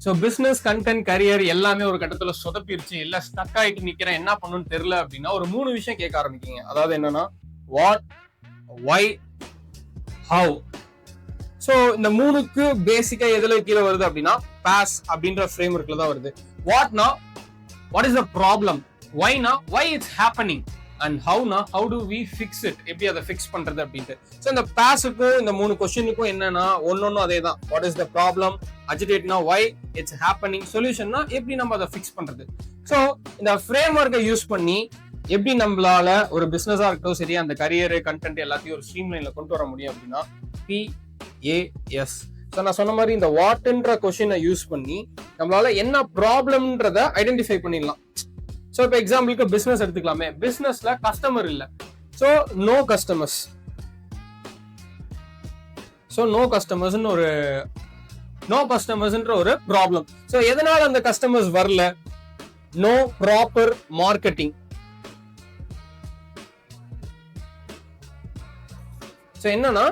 So business, content, career எல்லாமே ஒரு கட்டத்துல சொதப்பிருச்சு, இல்ல ஸ்டக் ஆயிட்டு நிக்கிறேன், என்ன பண்ணணும்னு தெரியல அப்படின்னா ஒரு 3 விஷயம் கேட்க ஆரம்பிக்கீங்க. அதாவது என்னன்னா வாட், வை, ஹவு. ஸோ இந்த 3க்கு பேசிக்கா எதுல கீழே வருது அப்படின்னா பாஸ் அப்படின்ற ஃப்ரேம் ஒர்க்ல தான் வருது. வாட்னா வாட் இஸ் த ப்ராப்ளம், வைனா வை இட்ஸ் ஹேப்பனிங், அண்ட் ஹவுனா how do we fix it, எப்படி அதை ஃபிக்ஸ் பண்றது அப்படின்ட்டு. ஸோ இந்த பாஸுக்கும் இந்த 3 கொஸ்டினுக்கும் என்னன்னா ஒன்னொன்னும் அதே தான். வாட் இஸ் த ப்ராப்ளம், அஜிடேட்னா வை இட்ஸ் ஹேப்பனிங், சொல்யூஷன்னா எப்படி நம்ம அதை ஃபிக்ஸ் பண்றது. ஸோ இந்த ஃப்ரேம் ஒர்க்கை யூஸ் பண்ணி எப்படி நம்மளால ஒரு பிசினஸா இருக்கட்டும் சரி, அந்த கரியர், கண்டென்ட் எல்லாத்தையும் ஒரு ஸ்ட்ரீம் லைன்ல கொண்டு வர முடியும் அப்படின்னா PAS. ஸோ நான் சொன்ன மாதிரி இந்த வாட்ன்ற கொஸ்டினை யூஸ் பண்ணி நம்மளால என்ன ப்ராப்ளம்ன்றத ஐடென்டிஃபை பண்ணிடலாம். ஸோ இப்போ எக்ஸாம்பிளுக்கு பிசினஸ் எடுத்துக்கலாமே. பிசினஸ்ல கஸ்டமர் இல்லை, so no customers. So no கஸ்டமர்ஸ்ன்ற ஒரு ப்ராப்ளம். ஸோ எதனால அந்த கஸ்டமர்ஸ் வரல? No proper marketing. ஸோ என்னன்னா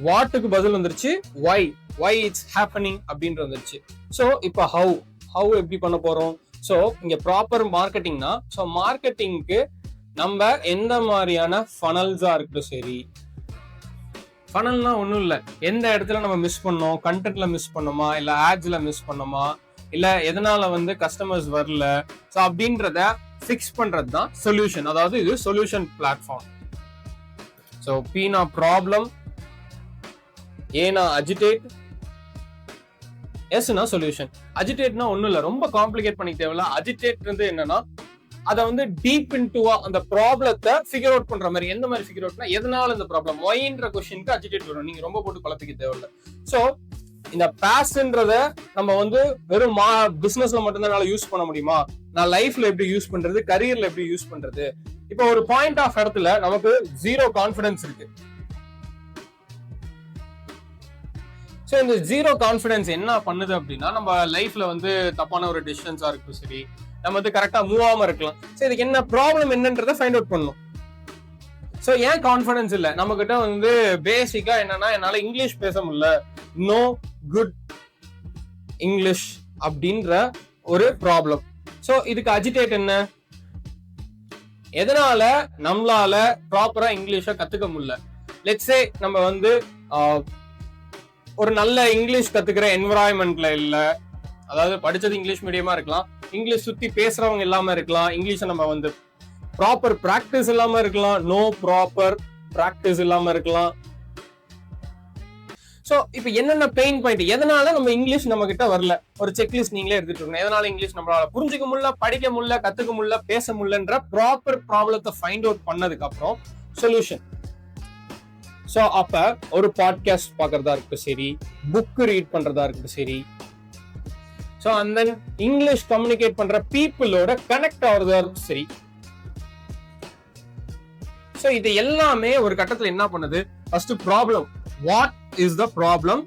வாட்டுக்கு பதில் வந்துருச்சு வை இட்ஸ் ஹேப்பனிங் அப்படின்ற வந்துருச்சு. ஸோ இப்போ ஹவு எப்படி பண்ண போறோம்? ஸோ இங்க ப்ராப்பர் மார்க்கெட்டிங்னா, ஸோ மார்க்கெட்டிங்க்கு நம்ம எந்த மாதிரியான ஃபனல்ஸா இருக்கட்டும் சரி. ஃபனல்னா ஒன்றும் இல்லை, எந்த இடத்துல நம்ம மிஸ் பண்ணோம், கண்டென்ட்ல மிஸ் பண்ணோமா, இல்லை ஆட்ஸ்ல மிஸ் பண்ணோமா, இல்லை எதனால கஸ்டமர்ஸ் வரல, ஸோ அப்படின்றத ஃபிக்ஸ் பண்றது தான் சொல்யூஷன். அதாவது இது சொல்யூஷன் பிளாட்ஃபார்ம். ஸோ Pனா ப்ராப்ளம், ஏனா அஜிடேட், எஸ்னா சொல்யூஷன். அஜிடேட்னா ஒண்ணும் இல்ல, ரொம்ப காம்ப்ளிகேட் பண்ணிக்க தேவையில்ல. அஜிடேட் என்னன்னா அதை டீப் இன்டுவா அந்த ப்ராப்ளத்தை ஃபிகர் அவுட் பண்ற மாதிரி. எந்த மாதிரி ஃபிகர் அவுட்னா எதனால இந்த ப்ராப்ளம், ஒய்ன்ற கொஸ்டினுக்கு அஜிடேட் வரும். நீங்க ரொம்ப போட்டு குழப்பிக்க தேவையில்ல. சோ இந்த பாஸ்ன்றத நம்ம வெறும் பிசினஸ்ல மட்டும்தான் யூஸ் பண்ண முடியுமா? நான் லைஃப்ல எப்படி யூஸ் பண்றது, கரியர்ல எப்படி யூஸ் பண்றது? இப்போ ஒரு பாயிண்ட் ஆஃப் இடத்துல நமக்கு 0 கான்ஃபிடன்ஸ் இருக்கு. ஸோ இந்த 0 கான்ஃபிடன்ஸ் என்ன பண்ணுது அப்படின்னா நம்ம லைஃப்ல தப்பான ஒரு டிசிஷன்ஸா இருக்கும் சரி, நம்ம கரெக்டா மூவ் ஆகாம இருக்கலாம். ஸோ இதுக்கு என்ன ப்ராப்ளம் என்னன்றதை ஃபைண்ட் அவுட் பண்ணணும். ஸோ ஏன் கான்ஃபிடன்ஸ் இல்லை நம்ம கிட்ட? பேசிக்கா என்னன்னா என்னால இங்கிலீஷ் பேச முடியல, நோ குட் இங்கிலீஷ் அப்படின்ற ஒரு ப்ராப்ளம். ஸோ இதுக்கு அஜிடேட் என்ன? எதனால நம்மளால ப்ராப்பரா இங்கிலீஷை கத்துக்க முடியல? லெட்ஸ் சே நம்ம ஒரு நல்ல இங்கிலீஷ் கத்துக்கிற என்விரான்மெண்ட்ல இல்ல. அதாவது படிச்சது இங்கிலீஷ் மீடியமா இருக்கலாம், இங்கிலீஷ் சுத்தி பேசுறவங்க இல்லாம இருக்கலாம், இங்கிலீஷை நம்ம ப்ராப்பர் பிராக்டிஸ் இல்லாம இருக்கலாம், நோ ப்ராப்பர் பிராக்டிஸ் இல்லாம இருக்கலாம். சோ இப்ப என்னென்ன பெயின் பாயிண்ட், எதனால நம்ம இங்கிலீஷ் நம்ம கிட்ட வரல? ஒரு செக்லிஸ்ட் நீங்களே எடுத்துட்டு இருக்கணும். எதனால இங்கிலீஷ் நம்மளால புரிஞ்சுக்க முடியல, படிக்க முடியல, கத்துக்க முடியல, பேச முடியலன்ற ப்ராப்பர் ப்ராப்ளத்தை ஃபைண்ட் அவுட் பண்ணதுக்கு அப்புறம் சொல்யூஷன். ஸோ அப்ப ஒரு பாட்காஸ்ட் பார்க்கறதா இருக்கட்டும் சரி, புக் ரீட் பண்றதா இருக்கட்டும் சரி, so and then English communicate பண்ற பீப்புளோட கனெக்ட் ஆகுறதா இருக்கட்டும் சரி. ஸோ இது எல்லாமே ஒரு கட்டத்துல என்ன பண்ணுது? First problem, what is the problem,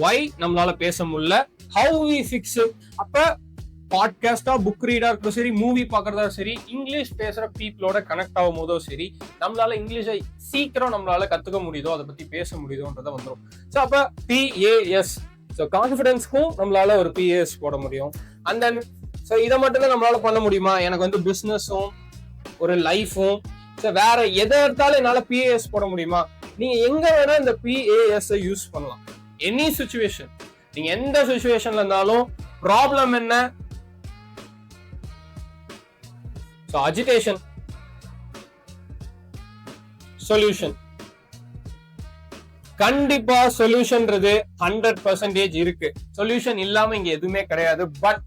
why நம்மளால பேச முடியல, ஹவு வி ஃபிக்ஸ். அப்ப பாட்காஸ்டா, புக் ரீடா இருக்கட்டும் சரி, மூவி பாக்குறதா சரி, இங்கிலீஷ் பேசுற பீப்புளோட கனெக்ட் ஆகும் போதோ சரி, நம்மளால இங்கிலீஷை சீக்கிரம் நம்மளால கத்துக்க முடியுதோ, அதை பத்தி பேச முடியுதோன்றத வந்துடும். ஸோ அப்ப PAS, ஸோ கான்ஃபிடன்ஸ்க்கும் நம்மளால ஒரு PAS போட முடியும். அண்ட் தென் ஸோ இதை மட்டும்தான் நம்மளால பண்ண முடியுமா? எனக்கு பிசினஸும் ஒரு லைஃபும், ஸோ வேற எதை எடுத்தாலும் என்னால PAS போட முடியுமா? நீங்க எங்க வேணா இந்த PAS யூஸ் பண்ணலாம். எனி சிச்சுவேஷன், நீங்க எந்த சிச்சுவேஷன்ல இருந்தாலும் ப்ராப்ளம் என்ன? So agitation, solution. கண்டிப்பா சொல்யூஷன்றது 100% இருக்கு. சொல்யூஷன் இல்லாம இங்க எதுவுமே கிடையாது. பட்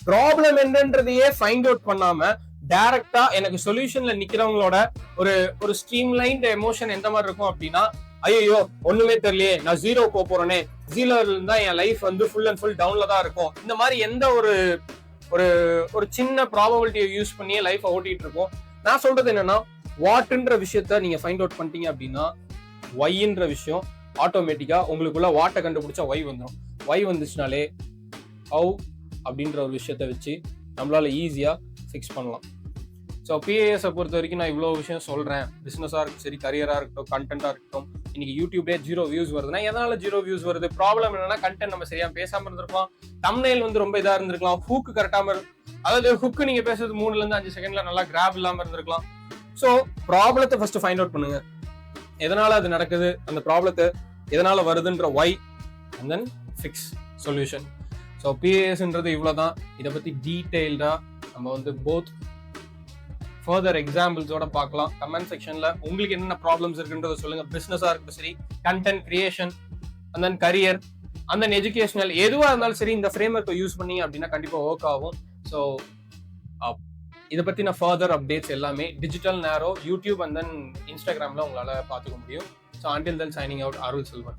ப்ராப்ளம் என்னன்றதையே ஃபைண்ட் அவுட் பண்ணாம டைரக்டா எனக்கு சொல்யூஷன்ல நிக்கிறவங்களோட ஒரு ஸ்ட்ரீம்லைன்ட் எமோஷன் எந்த மாதிரி இருக்கும் அப்படின்னா, ஐயோ ஒண்ணுமே தெரியலையே, நான் 0 போறேனே, 0 இருந்தா என் லைஃப் ஃபுல் அண்ட் ஃபுல் டவுன்ல தான் இருக்கும். இந்த மாதிரி எந்த ஒரு சின்ன ப்ராபபிலிட்டியை யூஸ் பண்ணி லைஃப் ஓட்டிட்டு இருக்கோம். நான் சொல்றது என்னன்னா, வாட்ன்ற விஷயத்த நீங்க ஃபைண்ட் அவுட் பண்ணிட்டீங்க அப்படின்னா ஒய்ன்ற விஷயம் ஆட்டோமேட்டிக்கா உங்களுக்குள்ள வாட்டை கண்டுபிடிச்சா ஒய் வந்துடும். ஒய் வந்துச்சுனாலே ஹவு அப்படின்ற ஒரு விஷயத்த வச்சு நம்மளால ஈஸியா ஃபிக்ஸ் பண்ணலாம். ஸோ PAS பொறுத்த வரைக்கும் நான் இவ்வளோ விஷயம் சொல்றேன். பிசினஸா இருக்கட்டும் சரி, கரியரா இருக்கட்டும், கண்டென்ட்டா இருக்கட்டும், இன்னைக்கு யூடியூப்லேயே 0 வியூஸ் வருதுன்னா எதனால 0 வியூஸ் வருது? ப்ராப்ளம் என்னன்னா கண்டென்ட் நம்ம சரியா பேசாம இருந்திருக்கலாம், தம்ப்நெயில் வந்து ரொம்ப இதா இருந்திருக்கலாம், ஹூக்கு கரெக்டாம அதாவது ஹுக்கு நீங்க பேசுறது 3ல இருந்து 5 செகண்ட்ல நல்லா கிராப் இல்லாம இருந்திருக்கலாம். ஸோ ப்ராப்ளத்தை ஃபர்ஸ்ட் ஃபைண்ட் அவுட் பண்ணுங்க, எதனால அது நடக்குது, அந்த ப்ராப்ளத்தை எதனால வருதுன்ற why, and then fix solution. So பிஏஎஸ்ன்றது இவ்வளோதான். இதை பத்தி டீட்டெயில்டா நம்ம வந்து போத் ஃபர்தர் எக்ஸாம்பிள்ஸோட பார்க்கலாம். கமெண்ட் செக்ஷன்ல உங்களுக்கு என்னென்ன ப்ராப்ளம்ஸ் இருக்குன்றத சொல்லுங்க. பிசினஸா இருக்கட்டும் சரி, content creation, and then career, and then educational, எதுவா இருந்தாலும் சரி இந்த ஃப்ரேம் ஒர்க்கை யூஸ் பண்ணி அப்படின்னா கண்டிப்பா ஒர்க் ஆகும். ஸோ இதை பத்தின ஃபர்தர் அப்டேட்ஸ் எல்லாமே டிஜிட்டல் நேரோ யூடியூப் அண்ட் தென் இன்ஸ்டாகிராம்ல உங்களால பார்த்துக்க முடியும். So until then signing out, Arul Selvan.